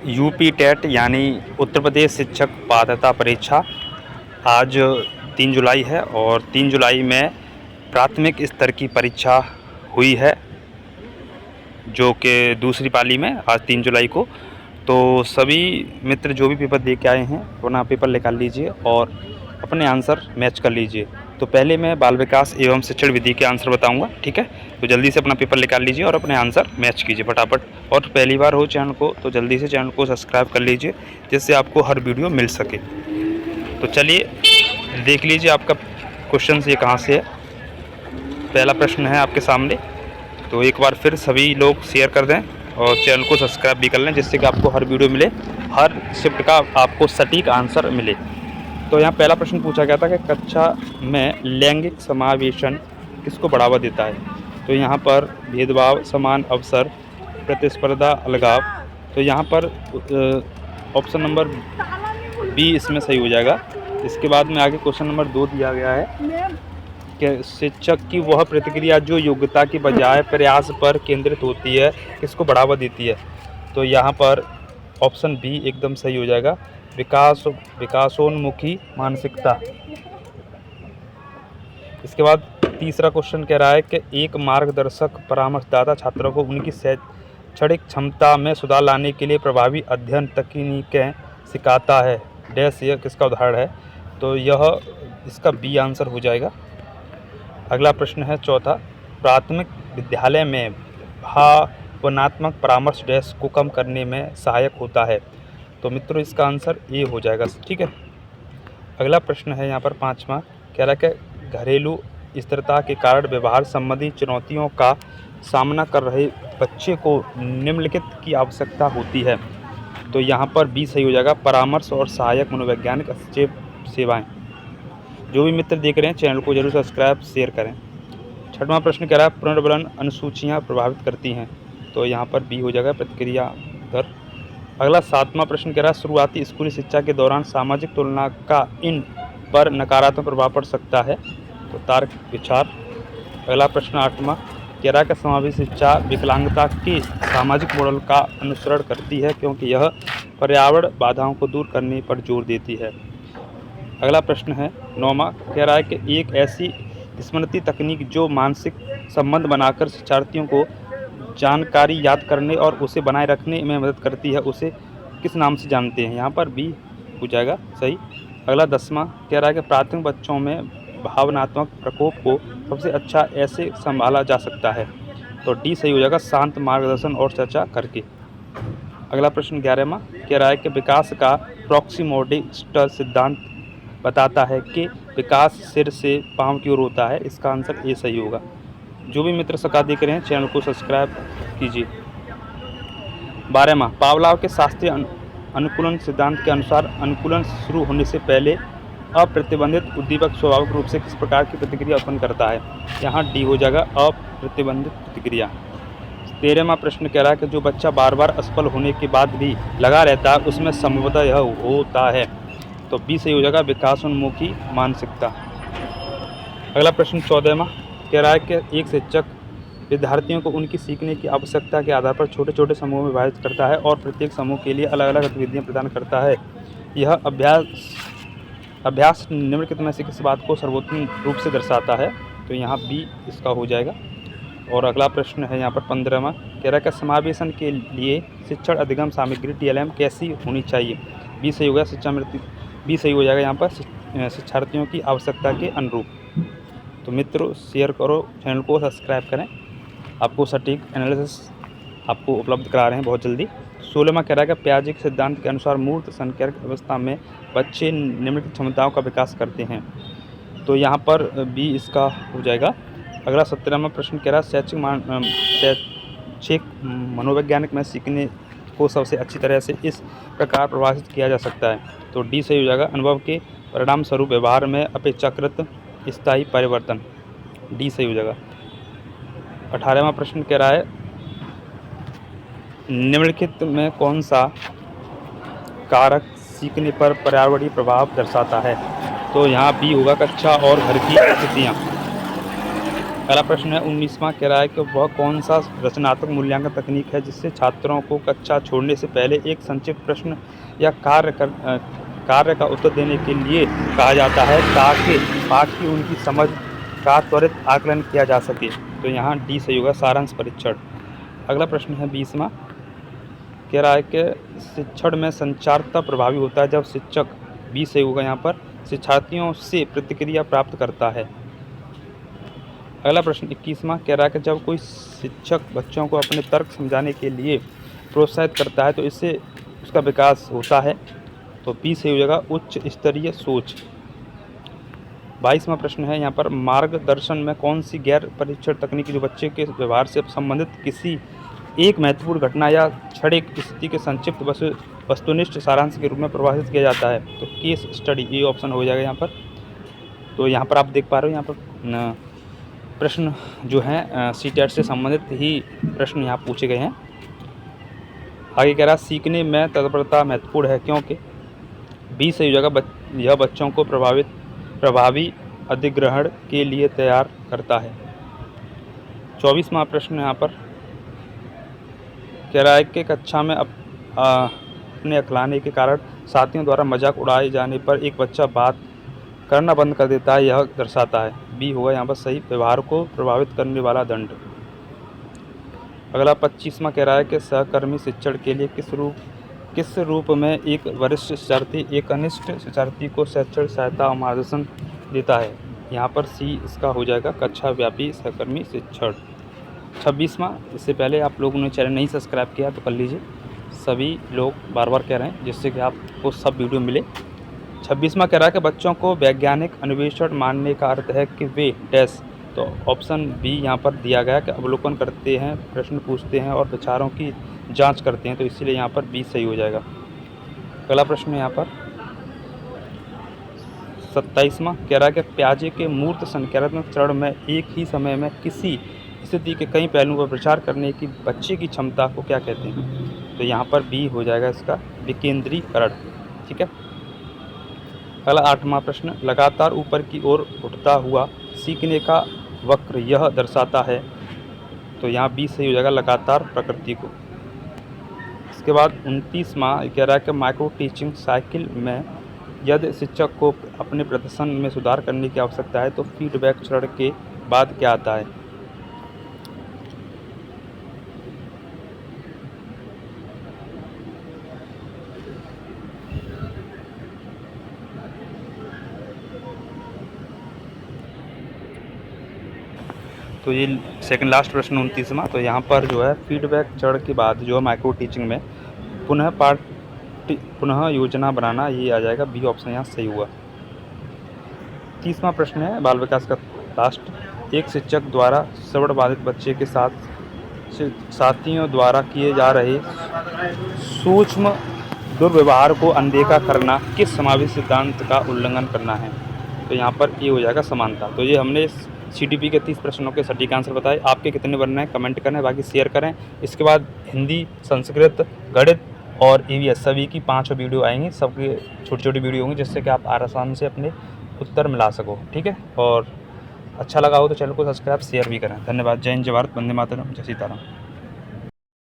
UP TET यानी उत्तर प्रदेश शिक्षक पात्रता परीक्षा आज 3 जुलाई है और 3 जुलाई में प्राथमिक स्तर की परीक्षा हुई है, जो कि दूसरी पाली में आज 3 जुलाई को। तो सभी मित्र जो भी पेपर दे के आए हैं अपना पेपर निकाल लीजिए और अपने आंसर मैच कर लीजिए। तो पहले मैं बाल विकास एवं शिक्षण विधि के आंसर बताऊंगा, ठीक है। तो जल्दी से अपना पेपर निकाल लीजिए और अपने आंसर मैच कीजिए फटाफट। और पहली बार हो चैनल को तो जल्दी से चैनल को सब्सक्राइब कर लीजिए, जिससे आपको हर वीडियो मिल सके। तो चलिए देख लीजिए आपका क्वेश्चन ये कहाँ से है। पहला प्रश्न है आपके सामने। तो एक बार फिर सभी लोग शेयर कर दें और चैनल को सब्सक्राइब भी कर लें, जिससे कि आपको हर वीडियो मिले, हर शिफ्ट का आपको सटीक आंसर मिले। तो यहाँ पहला प्रश्न पूछा गया था कि कक्षा में लैंगिक समावेशन किसको बढ़ावा देता है। तो यहाँ पर भेदभाव, समान अवसर, प्रतिस्पर्धा, अलगाव। तो यहाँ पर ऑप्शन नंबर बी इसमें सही हो जाएगा। इसके बाद में आगे क्वेश्चन नंबर 2 दिया गया है कि शिक्षक की वह प्रतिक्रिया जो योग्यता की बजाय प्रयास पर केंद्रित होती है किसको बढ़ावा देती है। तो यहाँ पर ऑप्शन बी एकदम सही हो जाएगा, विकासोन्मुखी मानसिकता। इसके बाद तीसरा क्वेश्चन कह रहा है कि एक मार्गदर्शक परामर्शदाता छात्रों को उनकी शैक्षणिक क्षमता में सुधार लाने के लिए प्रभावी अध्ययन तकनीकें सिखाता है। डैश यह किसका उदाहरण है। तो यह इसका बी आंसर हो जाएगा। अगला प्रश्न है चौथा, प्राथमिक विद्यालय में भावनात्मक परामर्श डैश को कम करने में सहायक होता है। तो मित्रों इसका आंसर ए हो जाएगा, ठीक है। अगला प्रश्न है यहाँ पर पाँचवा, कह रहा है कि घरेलू स्थिरता के कारण व्यवहार संबंधी चुनौतियों का सामना कर रहे बच्चे को निम्नलिखित की आवश्यकता होती है। तो यहाँ पर बी सही हो जाएगा, परामर्श और सहायक मनोवैज्ञानिक सेवाएं। जो भी मित्र देख रहे हैं चैनल को जरूर सब्सक्राइब शेयर करें। छठवां प्रश्न कह रहा है पुनर्बलन अनुसूचियाँ प्रभावित करती हैं। तो यहाँ पर बी हो जाएगा, प्रतिक्रिया दर। अगला सातवां प्रश्न कह रहा है शुरुआती स्कूली शिक्षा के दौरान सामाजिक तुलना का इन पर नकारात्मक प्रभाव पड़ सकता है। तो तर्क विचार। अगला प्रश्न आठवां कह रहा है कि समावेशी शिक्षा विकलांगता के सामाजिक मॉडल का अनुसरण करती है, क्योंकि यह पर्यावरण बाधाओं को दूर करने पर जोर देती है। अगला प्रश्न है नौवां, कह रहा है कि एक ऐसी स्मृति तकनीक जो मानसिक संबंध बनाकर शिक्षार्थियों को जानकारी याद करने और उसे बनाए रखने में मदद करती है, उसे किस नाम से जानते हैं। यहाँ पर बी हो जाएगा सही। अगला 10वां कह रहा है कि प्राथमिक बच्चों में भावनात्मक प्रकोप को सबसे अच्छा ऐसे संभाला जा सकता है। तो डी सही हो जाएगा, शांत मार्गदर्शन और चर्चा करके। अगला प्रश्न 11वां कह रहा है कि विकास का प्रॉक्सिमिटी सिद्धांत बताता है कि विकास सिर से पांव की ओर होता है। इसका आंसर ए सही होगा। जो भी मित्र सका देख रहे हैं चैनल को सब्सक्राइब कीजिए। 12वां, पावलोव के शास्त्रीय अनुकूलन सिद्धांत के अनुसार अनुकूलन शुरू होने से पहले अप्रतिबंधित उद्दीपक स्वाभाविक रूप से किस प्रकार की प्रतिक्रिया उत्पन्न करता है। यहाँ डी हो जाएगा, अप्रतिबंधित प्रतिक्रिया। 13वां प्रश्न कह रहा है कि जो बच्चा बार बार असफल होने के बाद भी लगा रहता है उसमें संभवतः यह होता है। तो बी सही हो जाएगा, विकासोन्मुखी मानसिकता। अगला प्रश्न 14वां कह रहा है कि एक शिक्षक विद्यार्थियों को उनकी सीखने की आवश्यकता के आधार पर छोटे छोटे समूहों में विभाजित करता है और प्रत्येक समूह के लिए अलग अलग गतिविधियां प्रदान करता है। यह अभ्यास निम्नलिखित में से किस बात को सर्वोत्तम रूप से दर्शाता है। तो यहाँ बी इसका हो जाएगा। और अगला प्रश्न है यहाँ पर 15वां, कह रहा है कि समावेशन के लिए शिक्षण अधिगम सामग्री TLM कैसी होनी चाहिए। बी सही होगा, बी सही हो जाएगा यहाँ पर, शिक्षार्थियों की आवश्यकता के अनुरूप। तो मित्रों शेयर करो, चैनल को सब्सक्राइब करें, आपको सटीक एनालिसिस आपको उपलब्ध करा रहे हैं बहुत जल्दी। 16वां कह रहा है कि पियाजे के सिद्धांत के अनुसार मूर्त संज्ञक अवस्था में बच्चे निम्नलिखित क्षमताओं का विकास करते हैं। तो यहाँ पर बी इसका हो जाएगा। अगला 17वां प्रश्न कह रहा है शैक्षिक मनोवैज्ञानिक में सीखने को सबसे अच्छी तरह से इस प्रकार प्रभावित किया जा सकता है। तो डी सही हो जाएगा, अनुभव के परिणाम स्वरूप व्यवहार में अपेक्षाकृत स्थायी परिवर्तन। डी सही हो जाएगा। 18वां प्रश्न कह रहा है निम्नलिखित में कौन सा कारक सीखने पर पर्यावरणीय प्रभाव दर्शाता है। तो यहाँ बी होगा, कक्षा और घर की स्थितियाँ। अगला प्रश्न है 19वां, कह रहा है कि वह कौन सा रचनात्मक मूल्यांकन तकनीक है जिससे छात्रों को कक्षा छोड़ने से पहले एक संक्षिप्त प्रश्न या कार्य का उत्तर देने के लिए कहा जाता है ताकि पाठ की उनकी समझ का त्वरित आकलन किया जा सके। तो यहाँ डी सही होगा, सारांश परीक्षण। अगला प्रश्न है 20वां, कह रहा है कि शिक्षण में संचार तब प्रभावी होता है जब शिक्षक, बी सही होगा यहाँ पर, शिक्षार्थियों से प्रतिक्रिया प्राप्त करता है। अगला प्रश्न 21वां, कह रहा है कि जब कोई शिक्षक बच्चों को अपने तर्क समझाने के लिए प्रोत्साहित करता है तो इससे उसका विकास होता है। तो बी सही हो जाएगा, उच्च स्तरीय सोच। 22वां प्रश्न है यहाँ पर, मार्गदर्शन में कौन सी गैर परीक्षण तकनीक जो बच्चे के व्यवहार से संबंधित किसी एक महत्वपूर्ण घटना या क्षणिक स्थिति के संक्षिप्त वस्तुनिष्ठ सारांश के रूप में प्रभावित किया जाता है। तो केस स्टडी, ये ऑप्शन हो जाएगा यहाँ पर। तो यहाँ पर आप देख पा रहे हो, यहाँ पर प्रश्न जो हैं सीटेट से संबंधित ही प्रश्न यहाँ पूछे गए हैं। आगे कह रहा है, सीखने में तत्परता महत्वपूर्ण है क्योंकि, बी सही हो जाएगा, यह बच्चों को प्रभावी अधिग्रहण के लिए तैयार करता है। 24वां प्रश्न यहाँ पर कह रहा है कि कक्षा में अपने अकलाने के कारण साथियों द्वारा मजाक उड़ाए जाने पर एक बच्चा बात करना बंद कर देता है, यह दर्शाता है। बी होगा यहाँ पर सही, व्यवहार को प्रभावित करने वाला दंड। अगला 25वां कह रहा है कि सहकर्मी शिक्षण के लिए किस रूप में एक वरिष्ठ शिक्षार्थी एक कनिष्ठ शिक्षार्थी को शैक्षणिक सहायता और मार्गदर्शन देता है। यहाँ पर सी इसका हो जाएगा, कक्षा व्यापी सहकर्मी शिक्षण। 26वां, इससे पहले आप लोगों ने चैनल नहीं सब्सक्राइब किया तो कर लीजिए, सभी लोग बार बार कह रहे हैं जिससे कि आपको सब वीडियो मिले। 26वां कह रहा है कि बच्चों को वैज्ञानिक अन्वेषण मानने का अर्थ है कि वे डैश। तो ऑप्शन बी यहाँ पर दिया गया कि अवलोकन करते हैं, प्रश्न पूछते हैं और विचारों की जांच करते हैं, तो इसीलिए यहाँ पर बी सही हो जाएगा। अगला प्रश्न यहाँ पर 27वां कह रहा है कि प्याजे के मूर्त संख्यात्मक चरण में एक ही समय में किसी स्थिति के कई पहलुओं पर विचार करने की बच्चे की क्षमता को क्या कहते हैं। तो यहाँ पर बी हो जाएगा इसका, विकेंद्रीकरण। ठीक है। अगला 8वां प्रश्न, लगातार ऊपर की ओर उठता हुआ सीखने का वक्र यह दर्शाता है। तो यहाँ बी सही हो जाएगा, लगातार प्रकृति को। इसके बाद 29वां कह रहा है कि माइक्रो टीचिंग साइकिल में यदि शिक्षक को अपने प्रदर्शन में सुधार करने की आवश्यकता है तो फीडबैक चरण के बाद क्या आता है। तो ये सेकंड लास्ट प्रश्न 29वां, तो यहाँ पर जो है फीडबैक चरण के बाद जो है माइक्रो टीचिंग में पुनः योजना बनाना, ये आ जाएगा, बी ऑप्शन यहाँ सही हुआ। 30वां प्रश्न है बाल विकास का लास्ट, एक शिक्षक द्वारा श्रवण बाधित बच्चे के साथियों द्वारा किए जा रहे सूक्ष्म दुर्व्यवहार को अनदेखा करना किस समावेश सिद्धांत का उल्लंघन करना है। तो यहाँ पर ये हो जाएगा समानता। तो ये हमने CTP के 30 प्रश्नों के सटीक आंसर बताए। आपके कितने बनना है कमेंट करें, बाकी शेयर करें। इसके बाद हिंदी, संस्कृत, गणित और EVS सभी की 5 वीडियो आएंगी, सबकी छोटी छोटी वीडियो होंगी जिससे कि आप आसान से अपने उत्तर मिला सको। ठीक है, और अच्छा लगा हो तो चैनल को सब्सक्राइब शेयर भी करें। धन्यवाद। जय हिंद, जय भारत, वंदे मातरम, जय सीताराम।